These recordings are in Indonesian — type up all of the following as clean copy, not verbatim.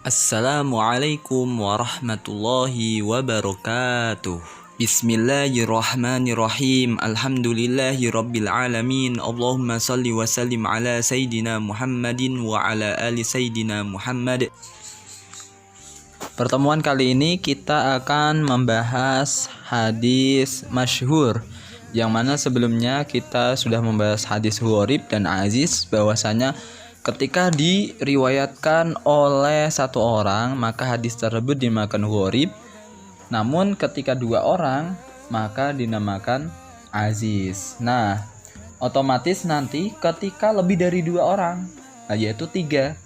Assalamualaikum warahmatullahi wabarakatuh. Bismillahirrahmanirrahim. Alhamdulillahi rabbil alamin. Allahumma salli wa sallim ala Sayyidina Muhammadin wa ala ali Sayyidina Muhammad. Pertemuan kali ini kita akan membahas hadis masyhur, yang mana sebelumnya kita sudah membahas hadis gharib dan aziz, bahwasanya ketika diriwayatkan oleh satu orang maka hadis tersebut dinamakan gharib, namun ketika dua orang maka dinamakan aziz. Nah, otomatis nanti ketika lebih dari dua orang, yaitu tiga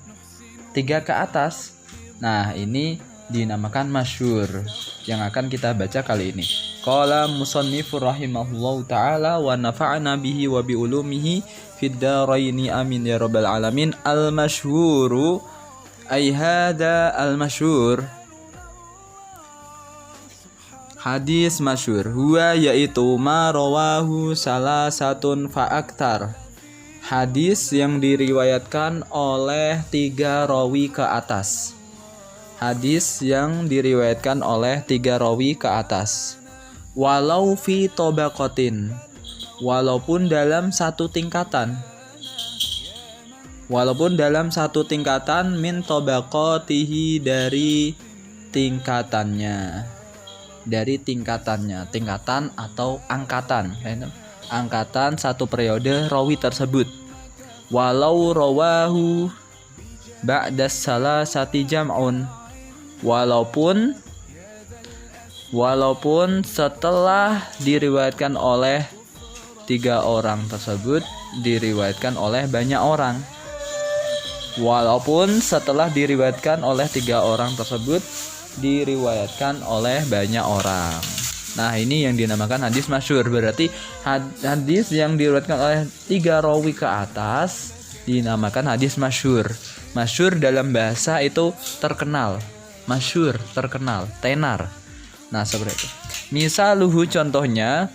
ke atas, nah ini dinamakan masyhur yang akan kita baca kali ini. Qala musannifur rahimahullahu ta'ala wa nafa'na bihi wa bi ulumihi fid dharaini amin ya rabbal alamin. Al masyhuru ay hada al masyhur, hadis masyhur, huwa yaitu ma rawahu salasatun fa aktar, hadis yang diriwayatkan oleh tiga rawi ke atas. Hadis yang diriwayatkan oleh tiga rawi ke atas. Walau fi tabaqatin, walaupun dalam satu tingkatan. Walaupun dalam satu tingkatan, min tabaqatihi, dari tingkatannya. Dari tingkatannya, tingkatan atau angkatan. Angkatan satu periode rawi tersebut. Walau rawahu ba'das salasati jam'un, walaupun setelah diriwayatkan oleh tiga orang tersebut diriwayatkan oleh banyak orang. Walaupun setelah diriwayatkan oleh tiga orang tersebut diriwayatkan oleh banyak orang. Nah, ini yang dinamakan hadis masyhur. Berarti hadis yang diriwayatkan oleh tiga rawi ke atas dinamakan hadis masyhur. Masyhur dalam bahasa itu terkenal. Masyhur, terkenal, tenar. Nah, seperti itu. Misaluhu, contohnya,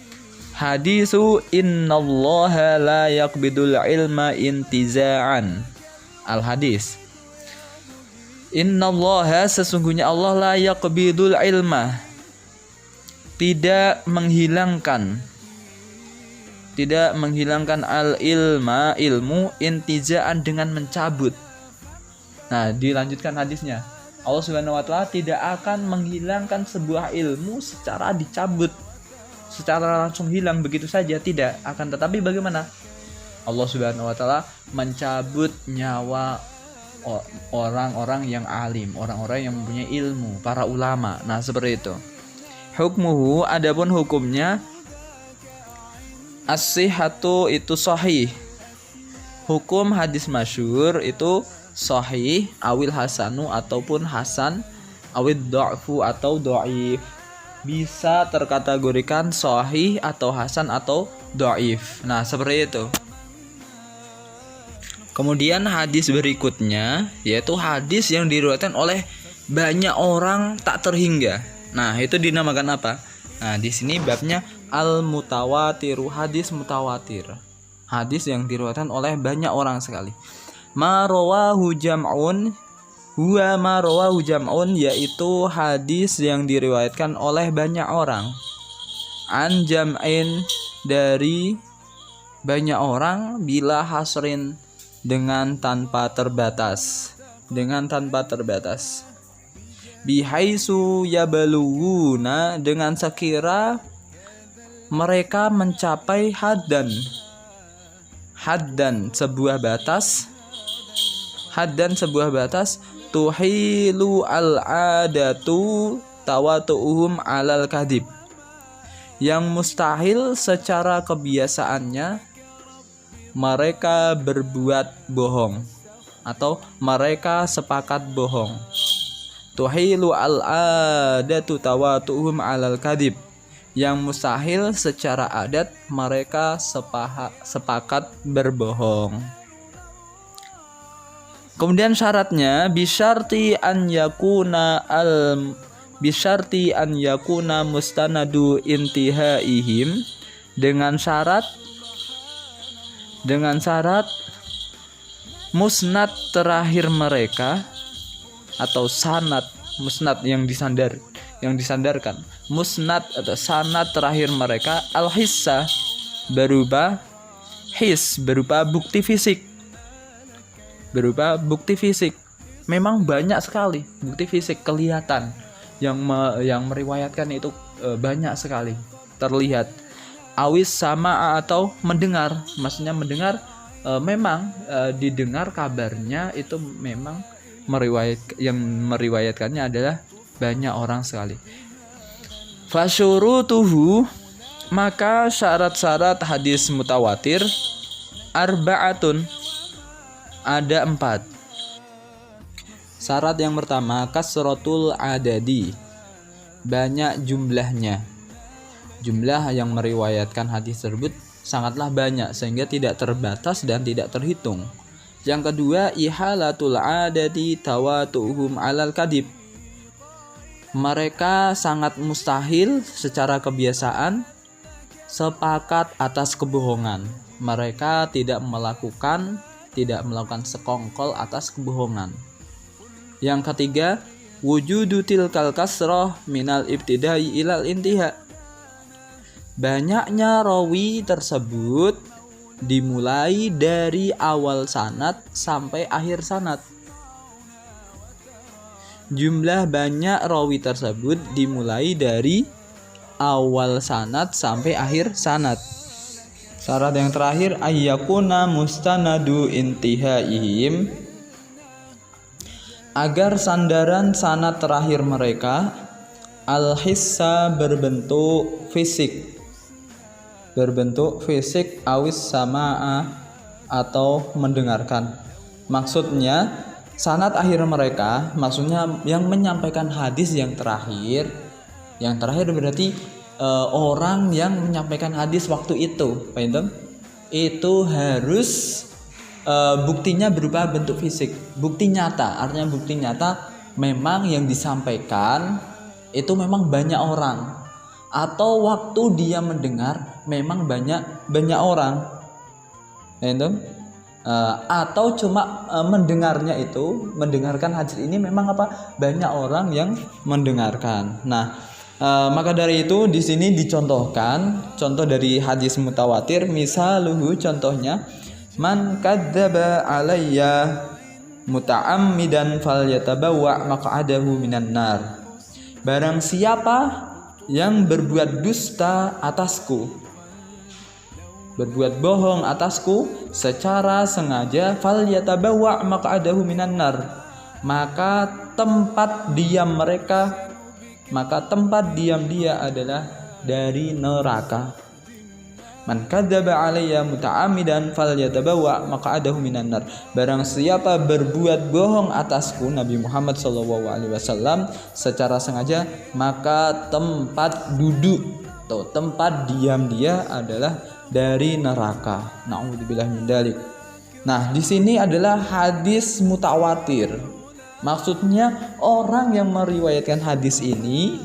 hadisu innallaha la yaqbidul ilma intiza'an. Al-hadis. Innallaha, sesungguhnya Allah, la yaqbidul ilma, tidak menghilangkan al-ilma, ilmu, intiza'an, dengan mencabut. Nah, dilanjutkan hadisnya. Allah Subhanahu wa ta'ala tidak akan menghilangkan sebuah ilmu secara dicabut, secara langsung hilang begitu saja, tidak akan. Tetapi bagaimana? Allah Subhanahu wa ta'ala mencabut nyawa orang-orang yang alim, orang-orang yang mempunyai ilmu, para ulama. Nah, seperti itu. Hukmuhu, adapun hukumnya, as-sihhatu, itu sahih. Hukum hadis masyhur itu sahih, awil hasanu, ataupun hasan, awil dha'fu, atau dhaif. Bisa terkategorikan sahih atau hasan atau dhaif. Nah, seperti itu. Kemudian hadis berikutnya yaitu hadis yang diriwayatkan oleh banyak orang tak terhingga. Nah, itu dinamakan apa? Nah, di sini babnya al-mutawatiru, hadis mutawatir. Hadis yang diriwayatkan oleh banyak orang sekali. Ma rawahu jam'un, huwa ma rawahu jam'un, yaitu hadis yang diriwayatkan oleh banyak orang. An jam'in, dari banyak orang, bila hasrin, dengan tanpa terbatas. Bihaisu yabalughuna, dengan sekira mereka mencapai haddan, sebuah batas, tuhilu al-adatu tawatu'uhum alal kadhib, yang mustahil secara kebiasaannya mereka berbuat bohong, atau mereka sepakat bohong. Tuhilu al-adatu tawatu'uhum alal kadhib, yang mustahil secara adat mereka sepakat berbohong. Kemudian syaratnya bisyarti an yakuna mustanadu intihaihim, dengan syarat musnad terakhir mereka atau sanad. Musnad yang disandarkan. Musnad atau sanad terakhir mereka al-hissa, berupa bukti fisik. Memang banyak sekali bukti fisik kelihatan yang meriwayatkan itu, banyak sekali terlihat. Awis sama atau mendengar, maksudnya mendengar, memang didengar kabarnya itu memang yang meriwayatkannya adalah banyak orang sekali. Fasyurutuhu, maka syarat-syarat hadis mutawatir arba'atun, ada 4. Syarat yang pertama kasratul adadi, banyak jumlahnya. Jumlah yang meriwayatkan hadis tersebut sangatlah banyak sehingga tidak terbatas dan tidak terhitung. Yang kedua ihalatul adadi tawatuhum alal kadib, mereka sangat mustahil secara kebiasaan sepakat atas kebohongan. Mereka tidak melakukan sekongkol atas kebohongan. Yang ketiga wujudu tilkal kasrah minal ibtidai ilal intiha, banyaknya rawi tersebut dimulai dari awal sanad sampai akhir sanad. Jumlah banyak rawi tersebut dimulai dari awal sanad sampai akhir sanad. Syarat yang terakhir ayyakuna mustanadu intihaihim, agar sandaran sanad terakhir mereka al-hissa, berbentuk fisik awis sama'a atau mendengarkan. Maksudnya sanad akhir mereka, maksudnya yang menyampaikan hadis yang terakhir berarti orang yang menyampaikan hadis waktu itu, paham? Itu harus buktinya berupa bentuk fisik, bukti nyata. Artinya bukti nyata memang yang disampaikan itu memang banyak orang, atau waktu dia mendengar memang banyak orang, paham? Atau cuma mendengarkan hadis ini memang banyak orang yang mendengarkan. Nah, maka dari itu di sini dicontohkan contoh dari hadis mutawatir. Misaluhu, contohnya man kadzdzaba alayya muta'ammidan falyatabawwa maq'adahu minan nar, barang siapa yang berbuat dusta atasku, berbuat bohong atasku secara sengaja, falyatabawwa maq'adahu minan nar, maka tempat diam dia adalah dari neraka. Man kadzdzaba alayya muta'ammidan falyatabawwa maq'adahu minan nar, barang siapa berbuat bohong atasku, Nabi Muhammad SAW, secara sengaja, maka tempat duduk atau tempat diam dia adalah dari neraka. Na'udzubillah min dzalik. Nah, di sini adalah hadis mutawatir. Maksudnya orang yang meriwayatkan hadis ini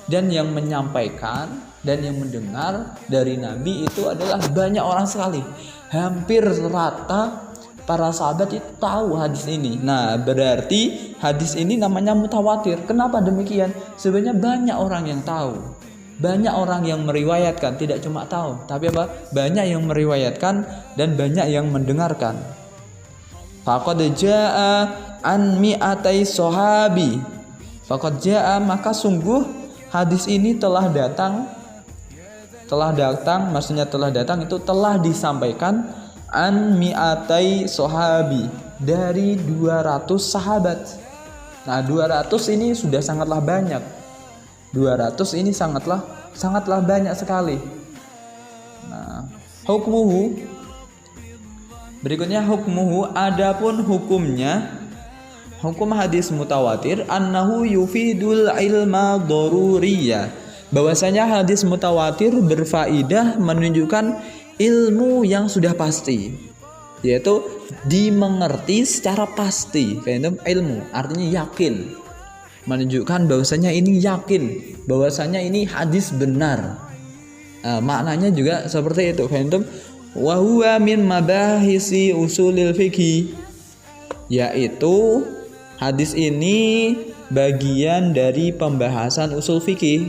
dan yang menyampaikan dan yang mendengar dari Nabi itu adalah banyak orang sekali. Hampir rata para sahabat itu tahu hadis ini. Nah, berarti hadis ini namanya mutawatir. Kenapa demikian? Sebenarnya banyak orang yang tahu, banyak orang yang meriwayatkan, tidak cuma tahu, tapi banyak yang meriwayatkan dan banyak yang mendengarkan. Faqad jaa an mi'atai sahabi, faqad jaa, maka sungguh hadis ini telah datang, maksudnya telah datang itu telah disampaikan an mi'atai sahabi, dari 200 sahabat. Nah, 200 ini sudah sangatlah banyak. 200 ini sangatlah banyak sekali. Nah, hukmuhu, berikutnya hukmuhu, adapun hukumnya, hukum hadis mutawatir, annahu yufidul ilma daruriyah, bahwasanya hadis mutawatir berfaidah menunjukkan ilmu yang sudah pasti, yaitu dimengerti secara pasti. Ilmu artinya yakin, menunjukkan bahwasanya ini yakin, bahwasanya ini hadis benar. Maknanya juga seperti itu. Wa huwa min mabahisi usulil fikih, yaitu Hadis ini bagian dari pembahasan usul fikih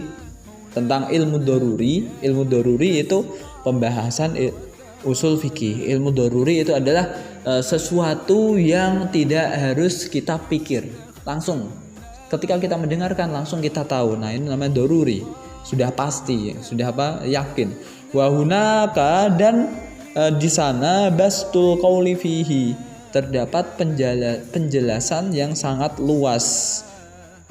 tentang ilmu doruri. Ilmu doruri itu pembahasan usul fikih. Ilmu doruri itu adalah sesuatu yang tidak harus kita pikir, langsung ketika kita mendengarkan langsung kita tahu. Nah, ini namanya doruri, sudah pasti, sudah yakin. Wahunaka, dan di sana bastul qauli fihi, terdapat penjelasan yang sangat luas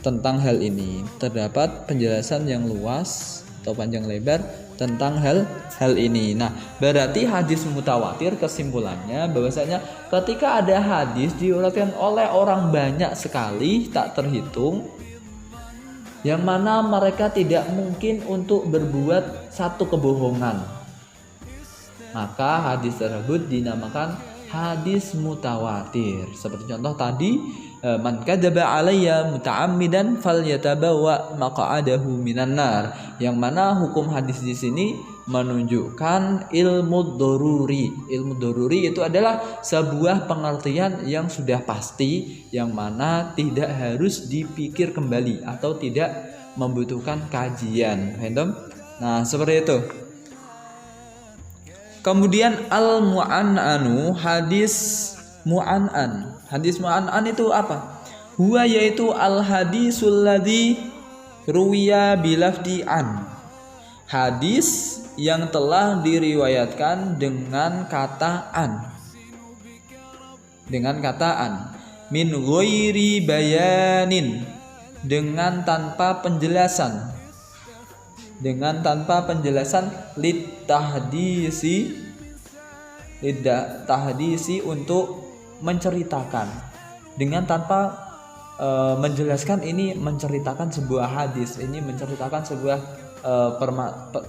tentang hal ini. Terdapat penjelasan yang luas atau panjang lebar tentang hal ini. Nah, berarti hadis mutawatir kesimpulannya bahwasanya ketika ada hadis diuriwayatkan oleh orang banyak sekali tak terhitung, yang mana mereka tidak mungkin untuk berbuat satu kebohongan, maka hadis tersebut dinamakan hadis mutawatir. Seperti contoh tadi, man kadzaba alayya muta'ammidan falyatabawa maq'adahu minan nar, yang mana hukum hadis di sini menunjukkan ilmu doruri. Ilmu doruri itu adalah sebuah pengertian yang sudah pasti, yang mana tidak harus dipikir kembali atau tidak membutuhkan kajian. Nah, seperti itu. Kemudian al-mu'an'anu, hadis mu'an'an. Hadis mu'an'an itu apa? Huwa, yaitu al-hadisul ladzi ruwiya bilafdi an. Hadis yang telah diriwayatkan dengan kata an. Dengan kata an. Min ghairi bayanin, dengan tanpa penjelasan. Dengan tanpa penjelasan, tahdisi untuk menceritakan, dengan tanpa menjelaskan. Ini menceritakan sebuah hadis, ini menceritakan sebuah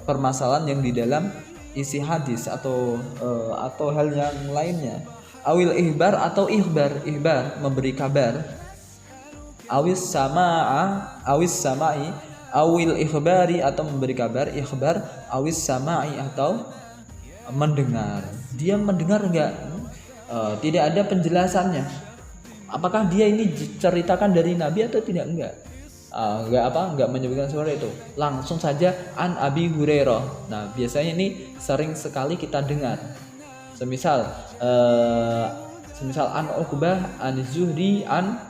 permasalahan yang di dalam isi hadis atau hal yang lainnya. Awil ihbar, atau ihbar memberi kabar. Awis sama'i awil ikhbari, atau memberi kabar. Ikhbar, awis sama'i, atau mendengar. Dia mendengar enggak? Tidak ada penjelasannya. Apakah dia ini ceritakan dari Nabi atau tidak? Enggak menyebutkan seperti itu. Langsung saja an Abi Hurairah. Nah, biasanya ini sering sekali kita dengar. Semisal an Uqbah, an Zuhri, an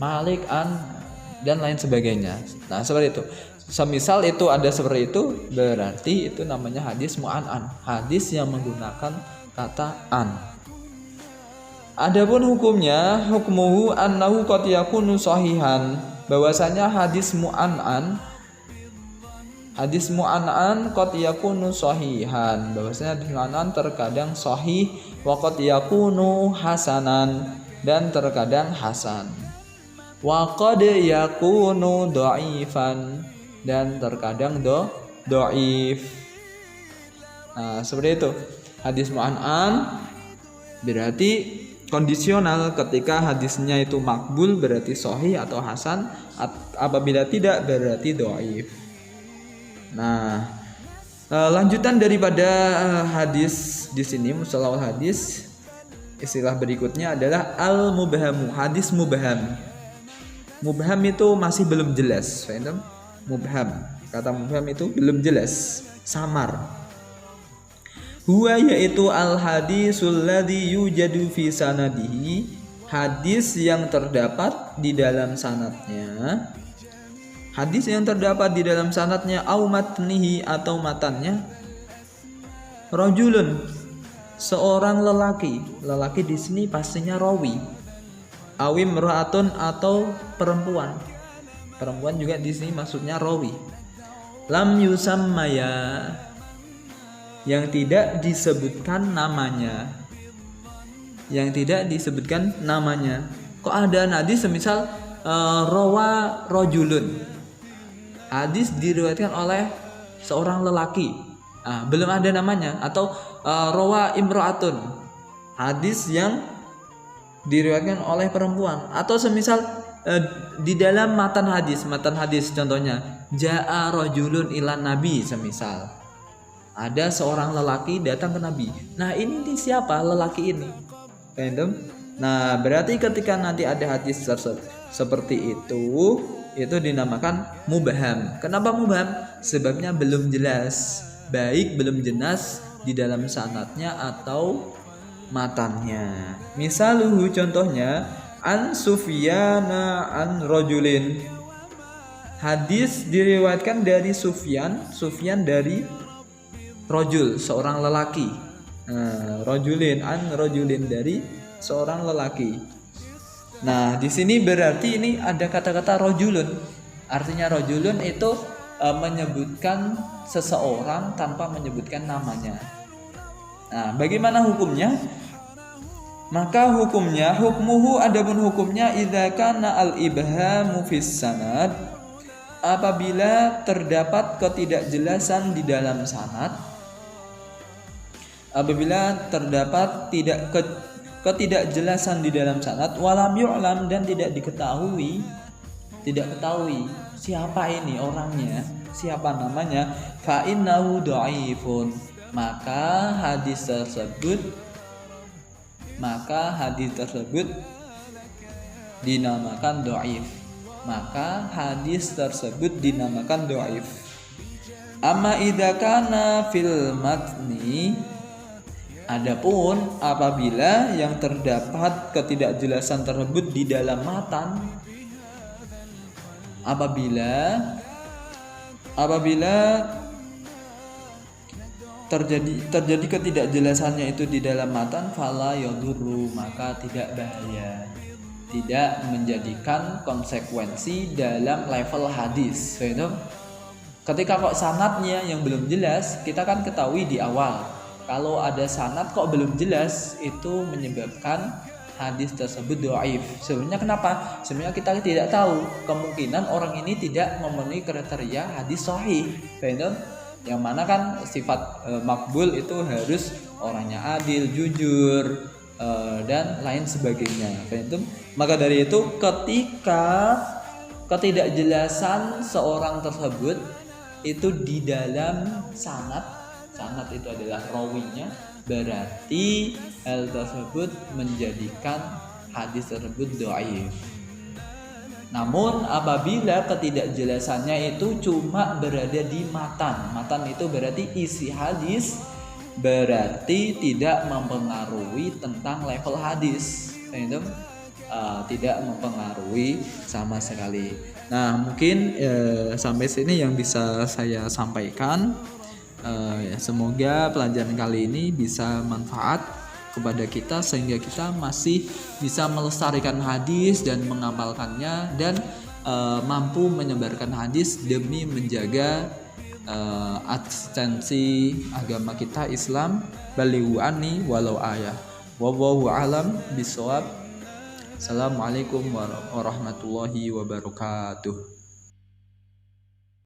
Malik, an dan lain sebagainya. Nah, seperti itu. Semisal itu ada seperti itu, berarti itu namanya hadis mu'an'an, hadis yang menggunakan kata an. Adapun hukumnya, hukmuhu annahu qad yakunu sahihan, bahwasanya hadis mu'an'an qad yakunu sahihan, bahwasanya hadis mu'an'an terkadang sahih, wa qad yakunu hasanan, dan terkadang hasan. Wa qad yakunu dhaifan, dan terkadang dhaif. Nah, seperti itu. Hadis mu'an'an berarti kondisional, ketika hadisnya itu makbul berarti sahih atau hasan, apabila tidak berarti dhaif. Nah, lanjutan daripada hadis di sini, mustalahul hadis, istilah berikutnya adalah al-mubhamu, hadis mubham. Mubham itu masih belum jelas, faham? Mubham, kata mubham itu belum jelas, samar. Huwa, yaitu al-hadisul ladzi yujadu fi sanadihi, hadis yang terdapat di dalam sanadnya. Hadis yang terdapat di dalam sanadnya, au matnihi, atau matannya. Rajulun, seorang lelaki. Lelaki di sini pastinya rawi. Awim ra'atun, atau perempuan. Perempuan juga di sini maksudnya rawi. Lam yusammaya, yang tidak disebutkan namanya. Yang tidak disebutkan namanya. Kok ada hadis semisal rawa rajulun, hadis diriwayatkan oleh seorang lelaki, belum ada namanya. Atau rawa imra'atun, hadis yang diriwayatkan oleh perempuan. Atau semisal di dalam matan hadis contohnya ja'a rajulun ilan nabi, semisal ada seorang lelaki datang ke Nabi. Nah, ini siapa lelaki ini? Random. Nah, berarti ketika nanti ada hadis seperti itu dinamakan mubham. Kenapa mubham? Sebabnya belum jelas, baik belum jelas di dalam sanadnya atau matannya. Misaluhu, contohnya, an Sufyana an rojulin. Hadis diriwayatkan dari Sufyan dari rojul, seorang lelaki. Nah, rojulin an rojulin dari seorang lelaki. Nah, di sini berarti ini ada kata-kata rojulun. Artinya rojulun itu menyebutkan seseorang tanpa menyebutkan namanya. Nah, bagaimana hukumnya? Maka hukmuhu adapun hukumnya idza kana al-ibhamu fis sanad, apabila terdapat ketidakjelasan di dalam sanad, apabila terdapat ketidakjelasan di dalam sanad, walam yu'lam, dan tidak ketahui siapa ini orangnya, siapa namanya, fa innahu dhaifun, maka hadis tersebut dinamakan dhaif. Amma idza kana fil matni, adapun apabila yang terdapat ketidakjelasan tersebut di dalam matan, apabila terjadi ketidakjelasannya itu di dalam matan, fala yadurru, maka tidak bahaya, tidak menjadikan konsekuensi dalam level hadis. Ketika kok sanadnya yang belum jelas, kita kan ketahui di awal kalau ada sanad kok belum jelas, itu menyebabkan hadis tersebut dhaif. Sebenarnya kenapa? Sebenarnya kita tidak tahu, kemungkinan orang ini tidak memenuhi kriteria hadis sahih. Yang mana kan sifat makbul itu harus orangnya adil, jujur, dan lain sebagainya. Maka dari itu ketika ketidakjelasan seorang tersebut itu di dalam sanad itu adalah rawinya, berarti hal tersebut menjadikan hadis tersebut dhaif. Namun apabila ketidakjelasannya itu cuma berada di matan itu berarti isi hadis, berarti tidak mempengaruhi tentang level hadis, tidak mempengaruhi sama sekali. Nah, mungkin sampai sini yang bisa saya sampaikan. Semoga pelajaran kali ini bisa manfaat kepada kita sehingga kita masih bisa melestarikan hadis dan mengamalkannya, dan mampu menyebarkan hadis demi menjaga eksistensi agama kita Islam. Balighu anni walau ayah. Wallahu a'lam bishawab. Assalamualaikum warahmatullahi wabarakatuh.